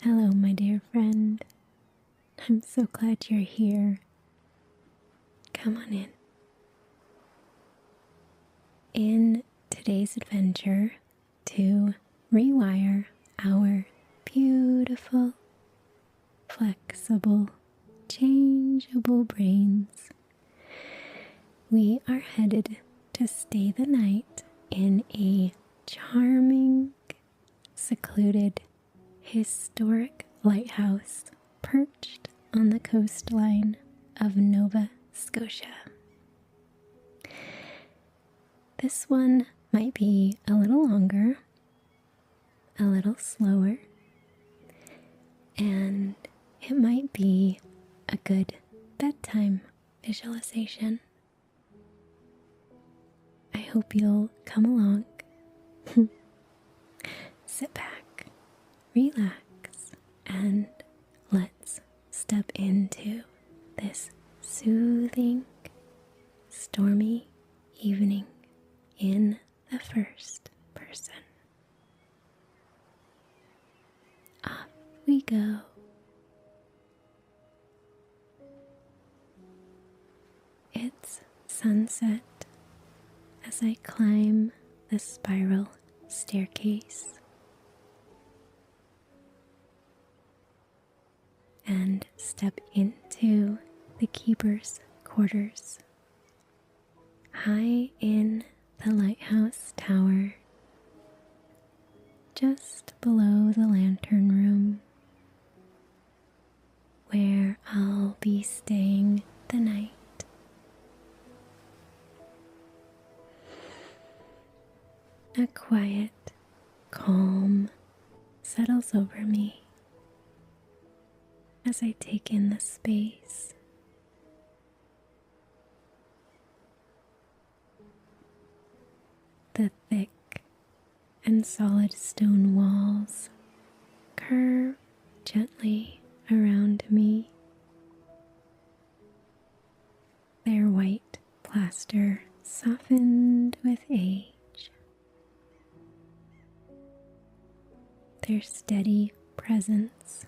Hello, my dear friend. I'm so glad you're here. Come on in. In today's adventure to rewire our beautiful, flexible, changeable brains, we are headed to stay the night in a charming, secluded, historic lighthouse perched on the coastline of Nova Scotia. This one might be a little longer, a little slower, and it might be a good bedtime visualization. I hope you'll come along. Sit back, relax, and let's step into this soothing, stormy evening in the first person. Off we go. It's sunset as I climb the spiral staircase and step into the keeper's quarters. High in the lighthouse tower, just below the lantern room, where I'll be staying the night. A quiet calm settles over me as I take in the space. The thick and solid stone walls curve gently around me, their white plaster softened with age. Their steady presence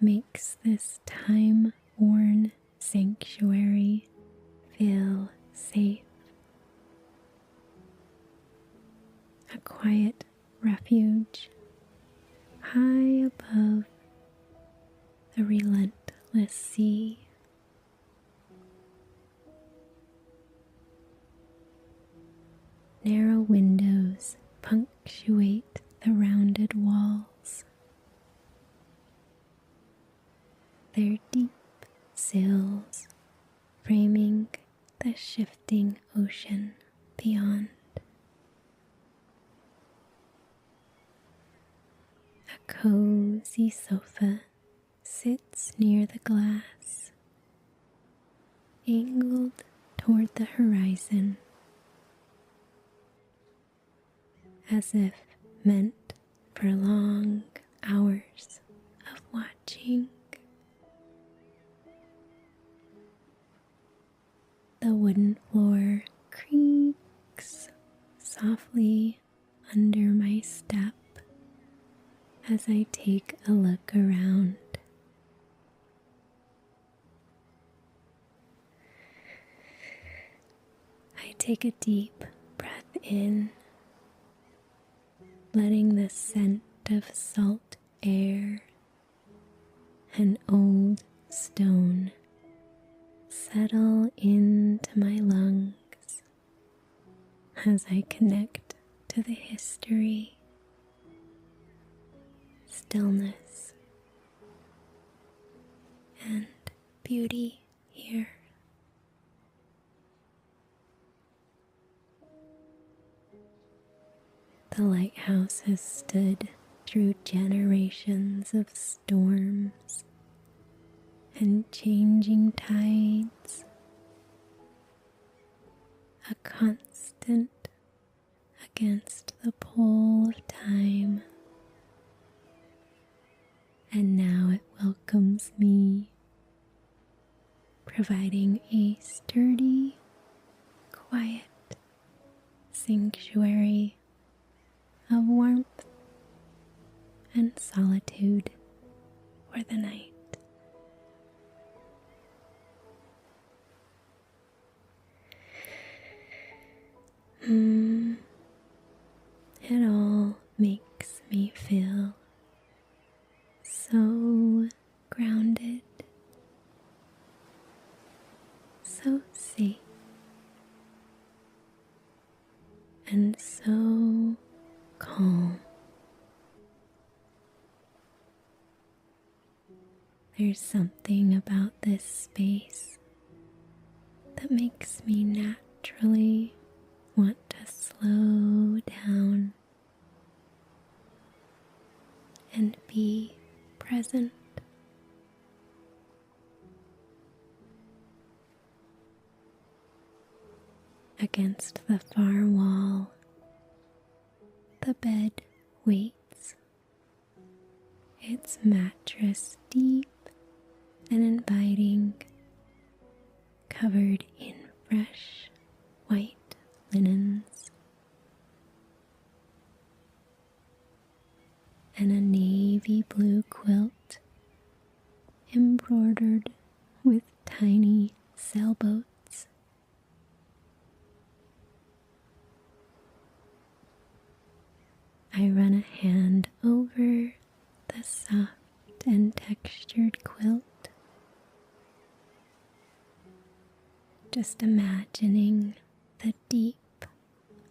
makes this time-worn sanctuary feel safe. A quiet refuge high above the relentless sea. Narrow windows punctuate the rounded walls. Their deep sills framing the shifting ocean beyond. A cozy sofa sits near the glass, angled toward the horizon, as if meant for long hours of watching. The wooden floor creaks softly under my step as I take a look around. I take a deep breath in, letting the scent of salt air and old stone settle into my lungs as I connect to the history, stillness, and beauty here. The lighthouse has stood through generations of storms and changing tides, a constant against the pull of time. And now it welcomes me, providing a sturdy, quiet sanctuary of warmth and solitude. for the night. It all makes me feel so grounded, so safe, and so calm. There's something about this space that makes me naturally want to slow down and be present. Against the far wall, the bed waits, its mattress deep and inviting, covered in fresh white linens, and a navy blue quilt embroidered with tiny sailboats. I run a hand over the soft and textured quilt, just imagining the deep,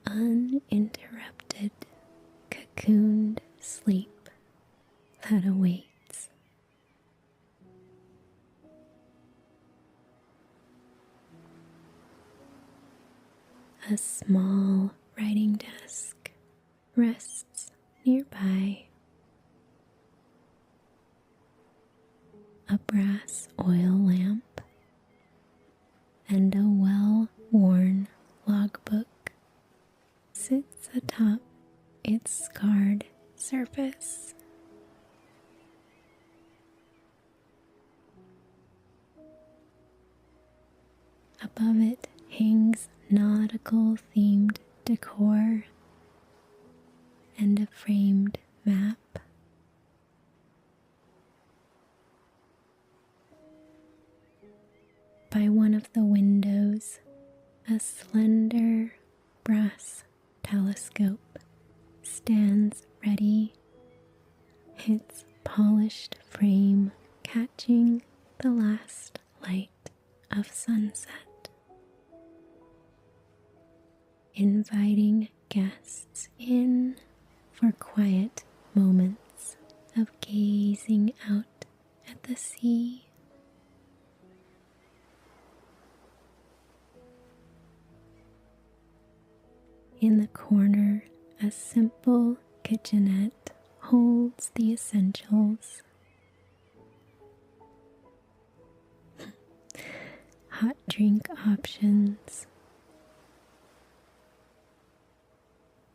uninterrupted, cocooned sleep that awaits. A small writing desk rests nearby. A brass oil lamp and a well-worn logbook sits atop its scarred surface. Above it hangs nautical-themed decor and a framed map. By one of the windows, a slender brass telescope stands ready, its polished frame catching the last light of sunset, inviting guests in for quiet moments of gazing out at the sea. In the corner, a simple kitchenette holds the essentials. Hot drink options,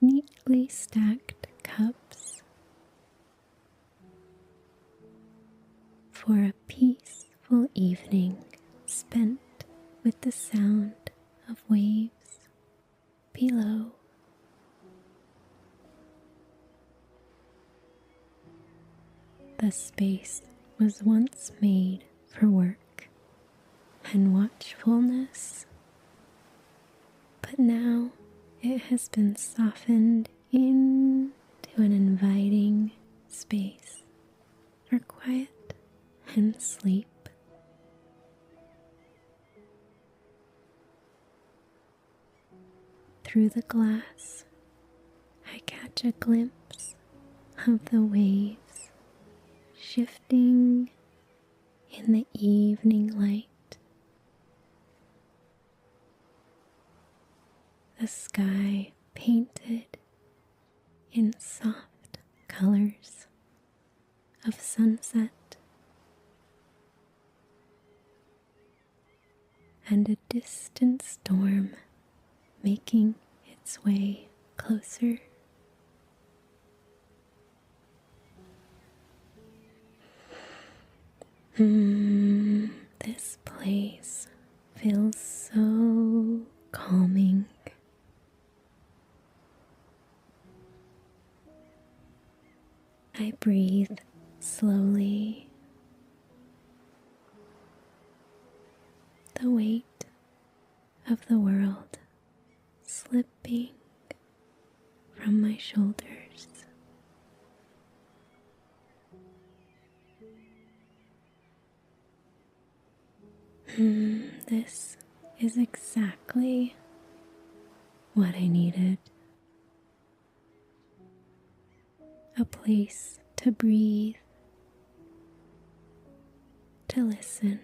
neatly stacked cups for a peaceful evening spent with the sound of waves below. The space was once made for work and watchfulness, but now it has been softened into an inviting space for quiet and sleep. Through the glass, I catch a glimpse of the waves shifting in the evening light. The sky painted in soft colors of sunset, and a distant storm making its way closer. This place feels so calming. I breathe slowly the weight of the world slipping from my shoulders. This is exactly what I needed. A place to breathe, to listen,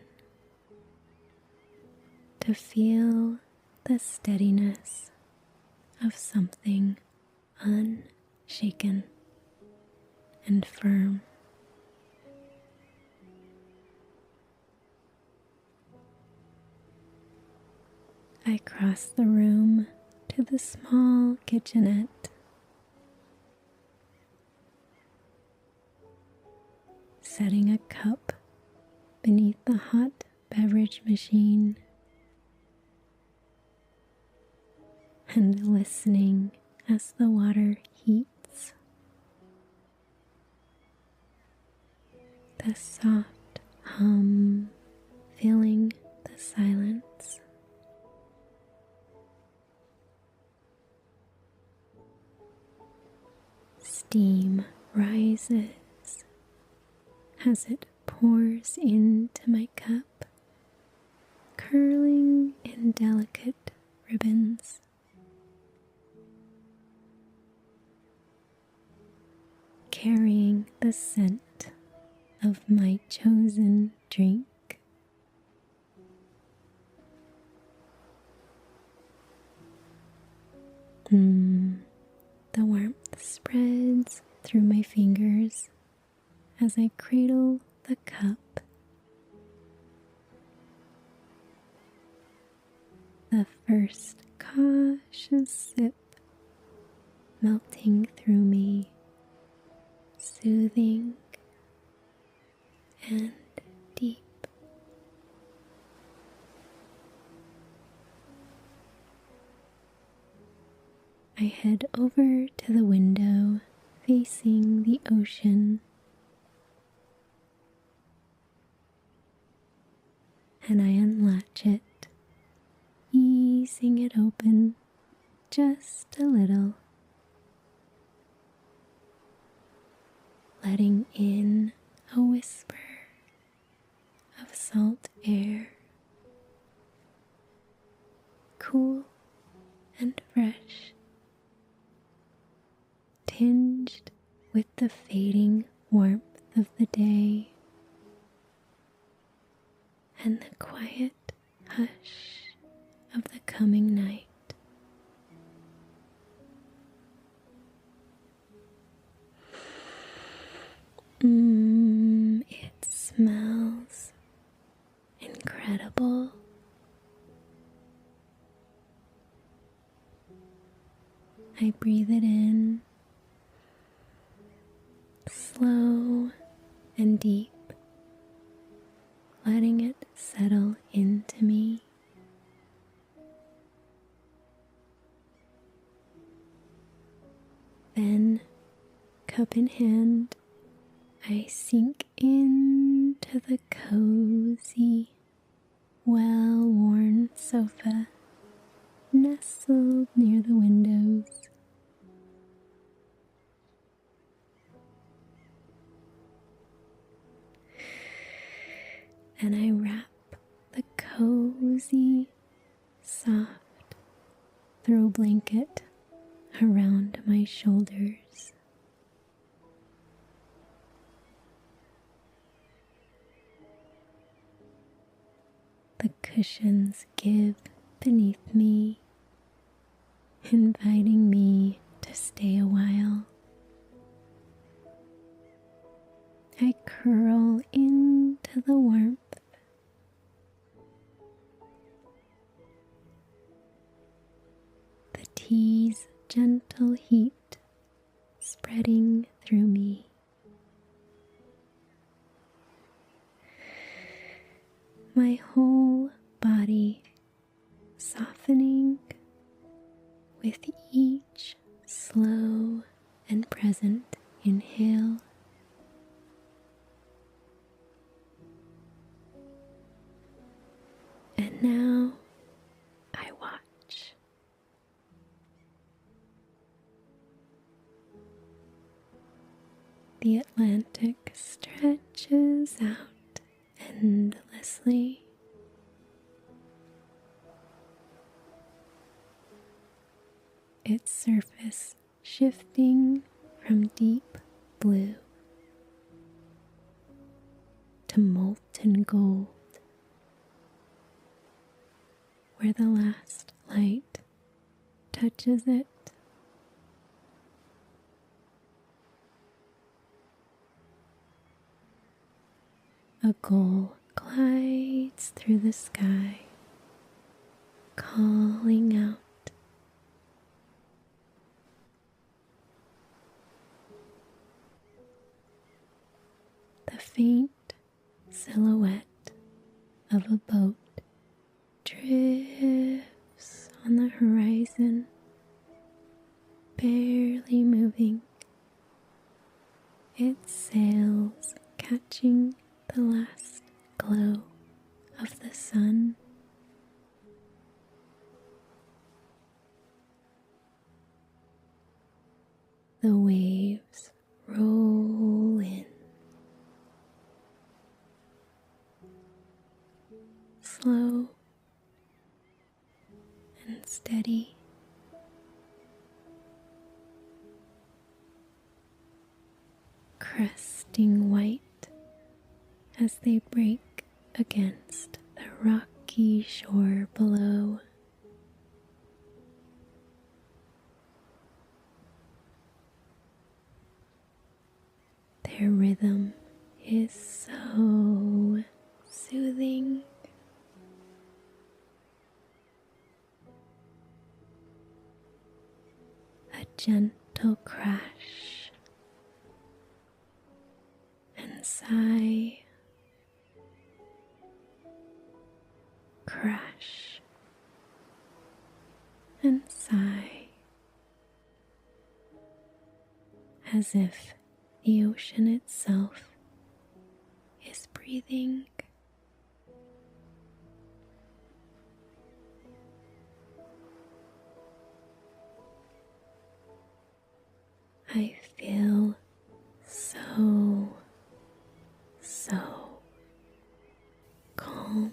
to feel the steadiness of something unshaken and firm. I crossed the room to the small kitchenette, setting a cup beneath the hot beverage machine and listening as the water heats. The soft hum filling the silence. Steam rises as it pours into my cup, curling in delicate ribbons. Carrying the scent of my chosen drink. The warmth spreads through my fingers as I cradle the cup. The first cautious sip melting through me, soothing and deep. I head over to the window facing the ocean, and I unlatch it, easing it open just a little, letting in a whisper of salt air, cool and fresh, tinged with the fading warmth of the day and the quiet hush of the coming night. It smells incredible. I breathe it in, slow and deep, letting it settle into me. Then, cup in hand, I sink into the cozy, well-worn sofa nestled near the windows. And I wrap the cozy, soft throw blanket around my shoulders. The cushions give beneath me, inviting me to stay a while. I curl into the warmth, the tea's gentle heat spreading through me. My whole body softening with each slow and present inhale. And Now I watch. The Atlantic stretches out endlessly. Its surface shifting from deep blue to molten gold, where the last light touches it. A gull glides through the sky, calling out. The faint silhouette of a boat drifts on the horizon, barely moving, its sails catching the last glow of the sun. The waves roll in, slow and steady. Cresting white as they break against the rocky shore below. Their rhythm is so soothing. A gentle crash and sigh, crash and sigh, as if the ocean itself is breathing. I feel so calm.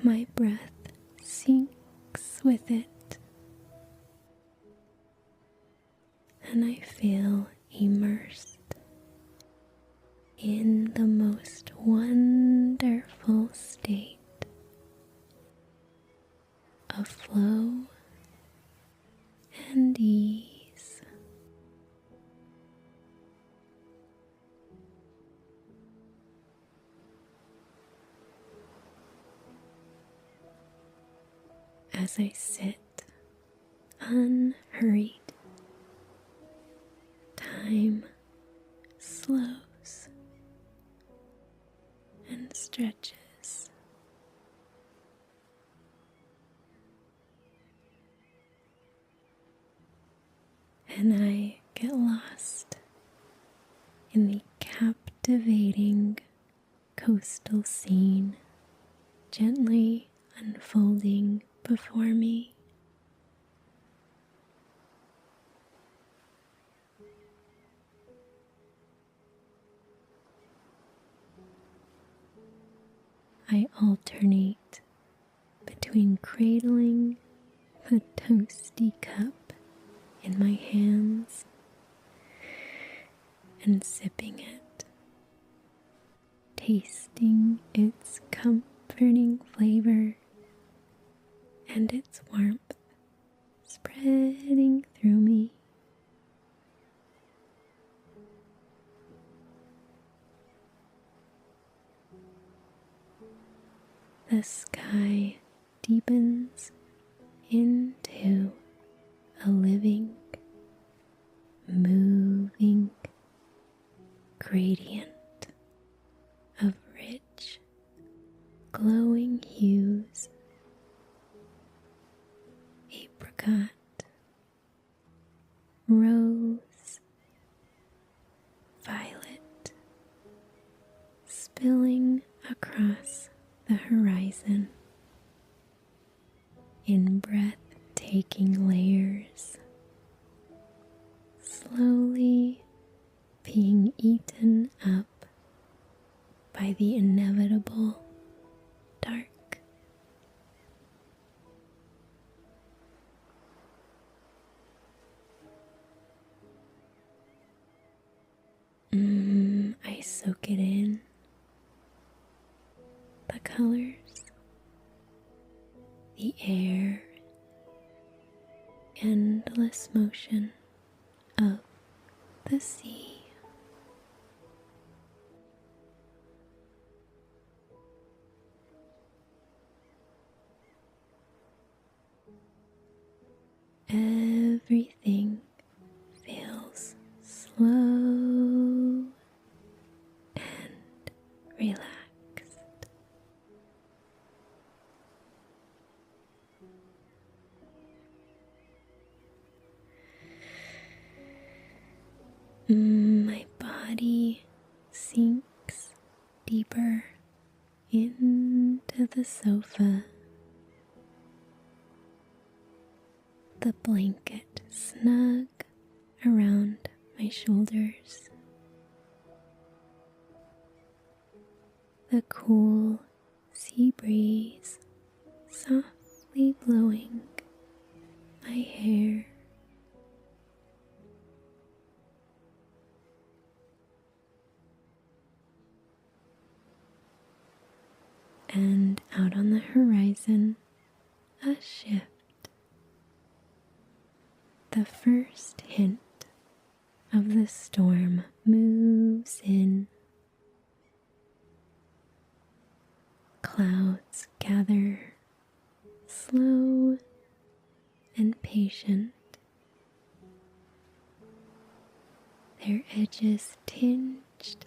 My breath sinks with it, and I feel immersed in the most wonderful state of flow and ease. As I sit unhurried, time slows and stretches. And I get lost in the captivating coastal scene gently unfolding before me. I alternate between cradling the toasty cup in my hands and sipping it, tasting its comforting flavor and its warmth spreading through me. The sky deepens into a living, moving gradient of rich, glowing hues, apricot, across the horizon in breathtaking layers, slowly being eaten up by the inevitable dark. I soak it in. The colors, the air, endless motion of the sea. Everything feels slow and relaxed. My body sinks deeper into the sofa. The blanket snug around my shoulders. The cool sea breeze softly blowing my hair. And out on the horizon, a shift. The first hint of the storm moves in. Clouds gather, slow and patient, their edges tinged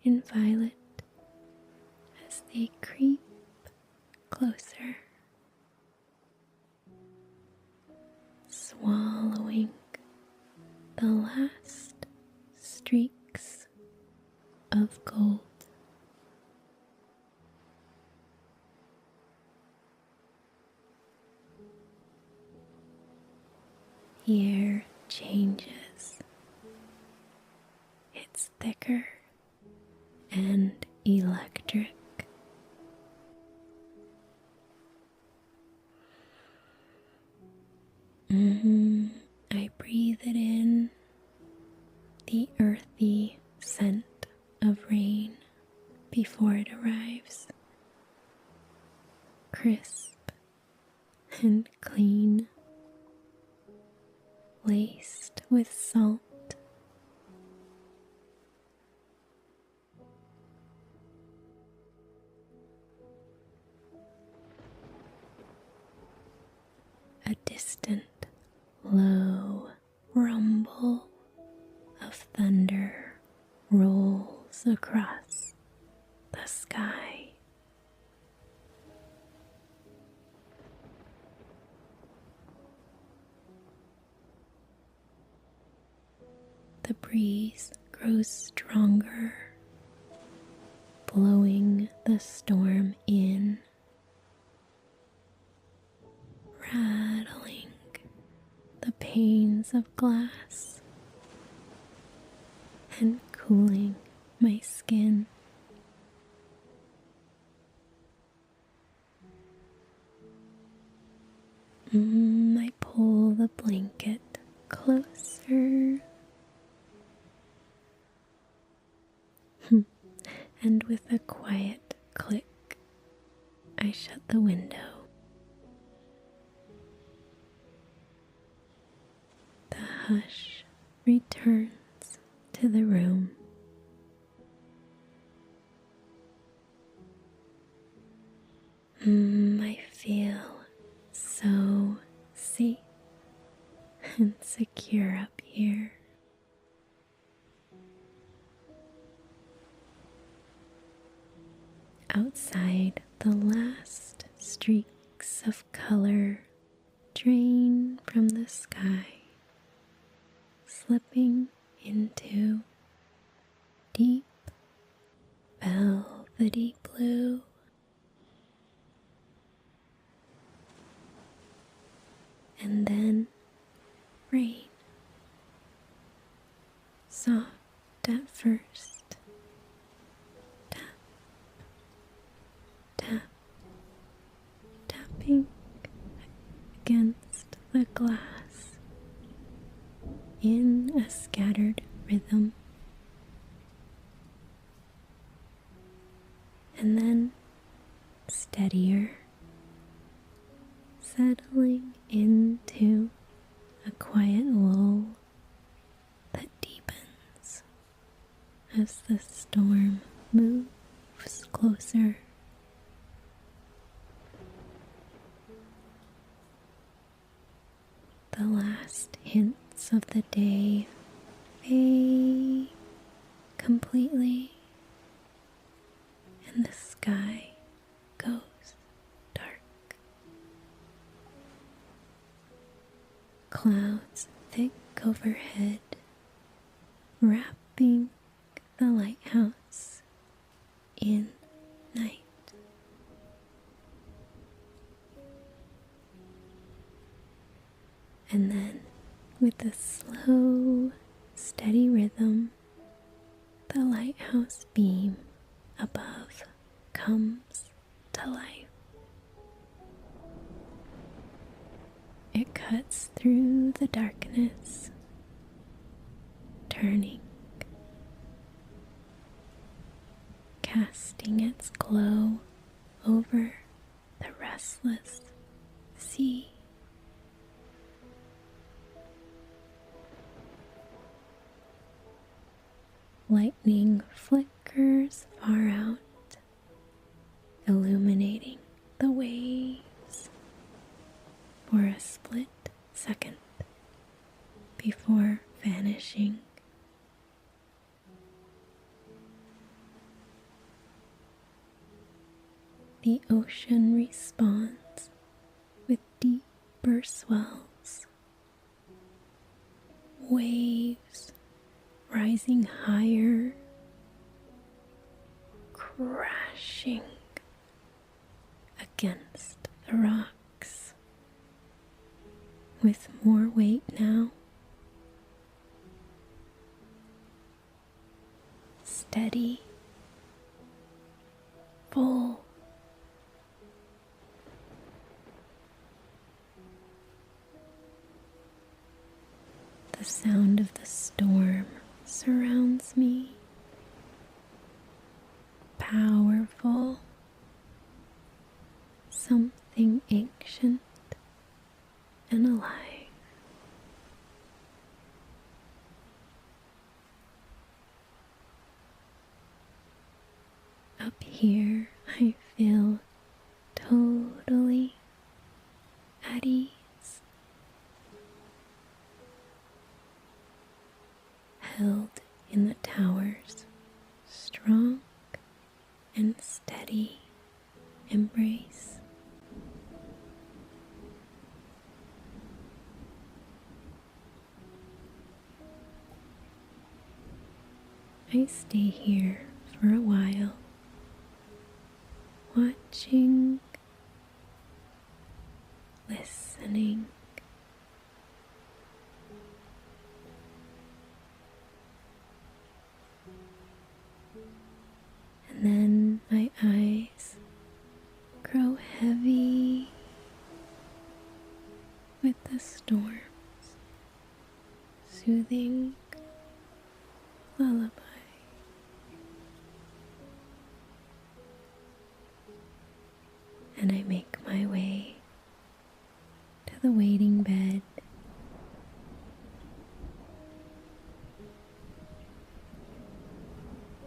in violet as they creep closer, swallowing the last streaks of gold. The air changes. It's thicker and electric. I breathe it in, the earthy scent of rain before it arrives. Crisp and clean, laced with salt. A distant, low rumble of thunder rolls across the sky. The breeze grows stronger, blowing the storm in, rattling the panes of glass and cooling my skin. I pull the blanket closer and with a quiet click, I shut the window. The hush returns to the room. I feel so safe and secure up here. Outside, the last streaks of color drain from the sky, slipping into deep velvety blue. blue. And then rain. Soft at first. Tap, tap, tapping against the glass in a scattered rhythm. And then steadier, settling into a quiet lull that deepens as the storm moves closer. The last hints of the day fade completely, and the sky goes dark. Clouds thick overhead, wrapping the lighthouse in night. And then, with a slow, steady rhythm, the lighthouse beam above comes to life. It cuts through the darkness, turning, casting its glow over the restless sea. Lightning flickers far out, illuminating the waves for a split second before vanishing. The ocean responds with deeper swells, waves rising higher, crashing against the rocks. With more weight now, steady, full. The sound of the storm surrounds me, powerful, something ancient and alive. Up here, I feel totally at ease. Held in the tower's strong and steady embrace. I stay here for a while, watching, listening. And then my eyes grow heavy with the storm's soothing lullaby. And I make my way to the waiting bed.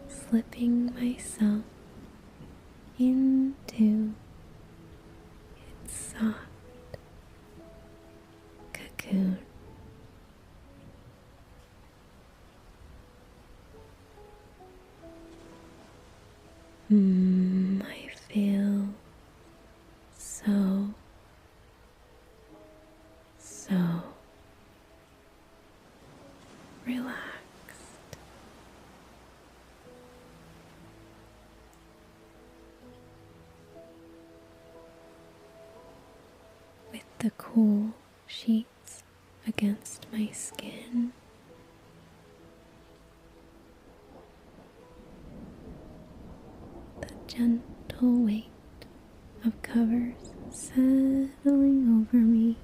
Slipping myself into its soft cocoon. I feel so relaxed. the cool sheets against my skin. The gentle weight of covers settling over me.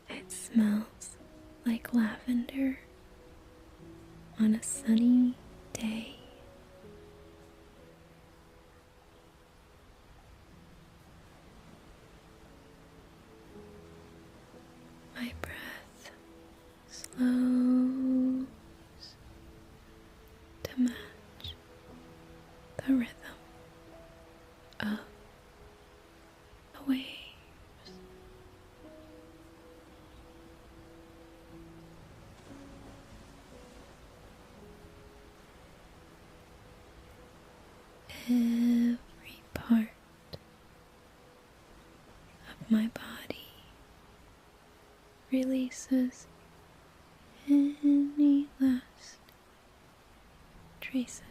It smells like lavender on a sunny day. My breath slows to match the rhythm of the waves. Every part of my body releases any last traces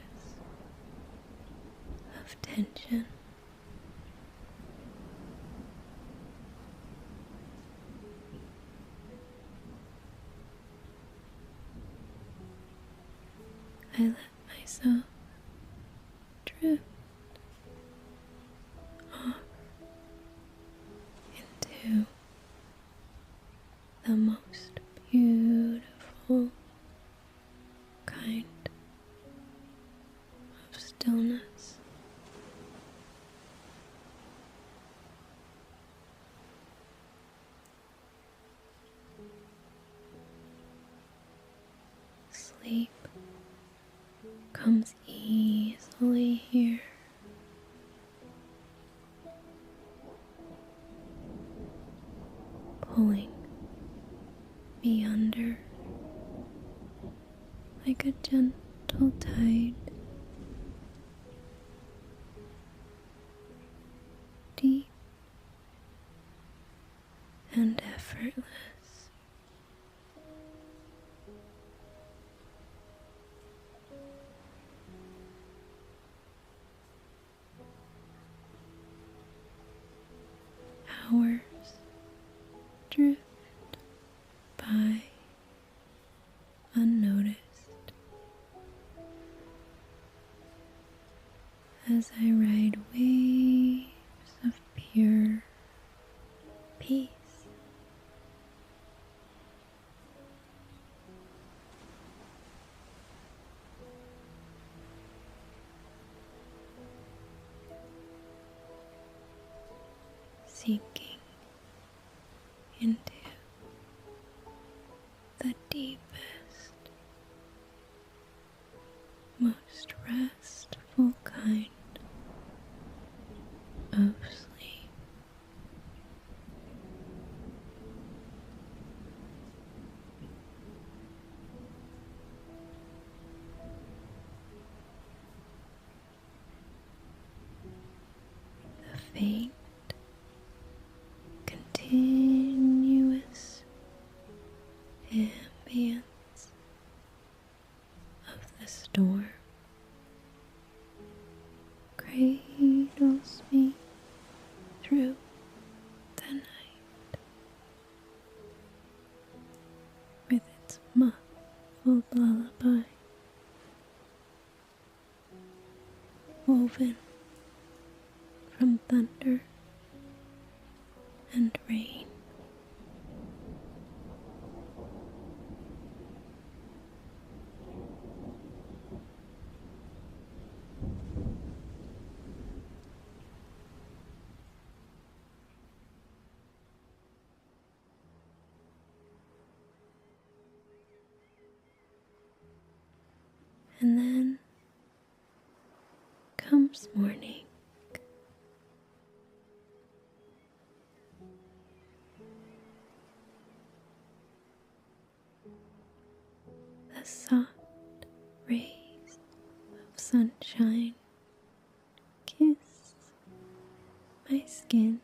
of tension. I let myself drift off into the most beautiful kind of stillness. Sleep comes easily here. Pulling me under like a gentle tide, deep and effortless. Hours drift by unnoticed as I ride waves of pure peace. Sinking into the deepest, most restful kind of sleep. The faint, continuous ambience of the storm cradles me through the night with its muffled lullaby, woven from thunder and rain. And then comes morning. The soft rays of sunshine kiss my skin,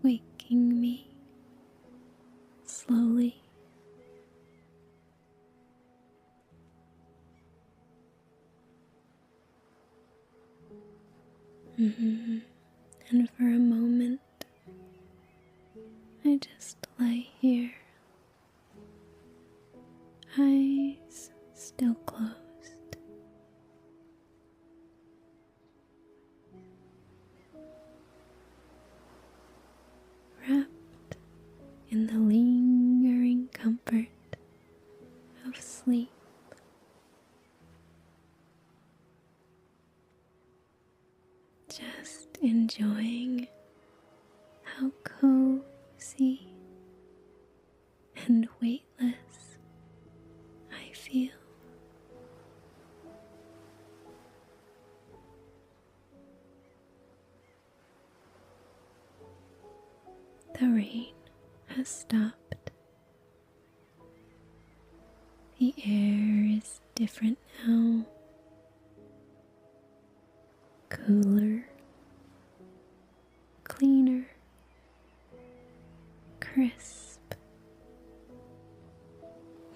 waking me slowly And for a moment, I just lie here, eyes still closed, wrapped in the lingering comfort of sleep. Just enjoying how cozy and weightless I feel. The rain has stopped. The air is different now. Cooler, cleaner, crisp,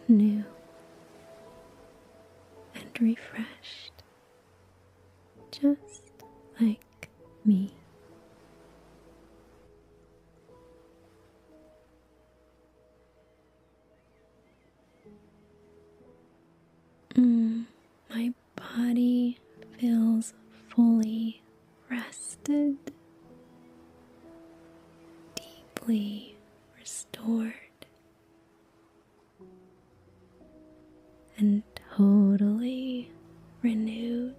new, and refreshed, just like me. My body feels fully rested, deeply restored, and totally renewed.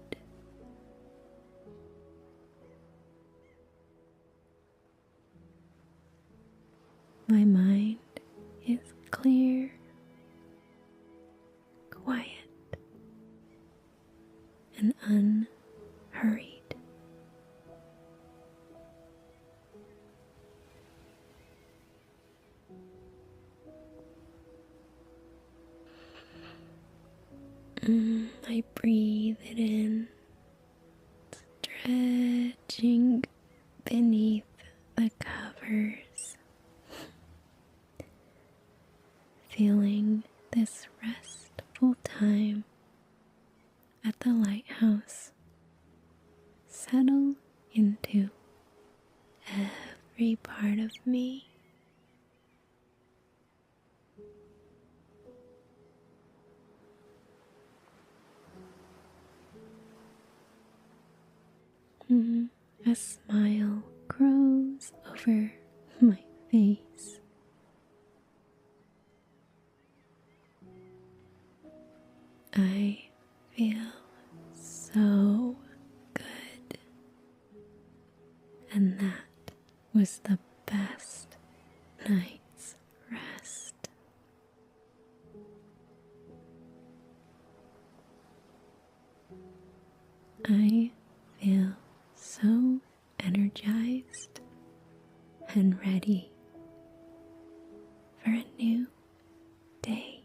My mind is clear, quiet, and unhurried. I breathe it in, stretching beneath the covers, feeling this restful time at the lighthouse settle into every part of me. A smile grows over my face. I feel so good, and that was the best night's rest. I feel so energized and ready for a new day.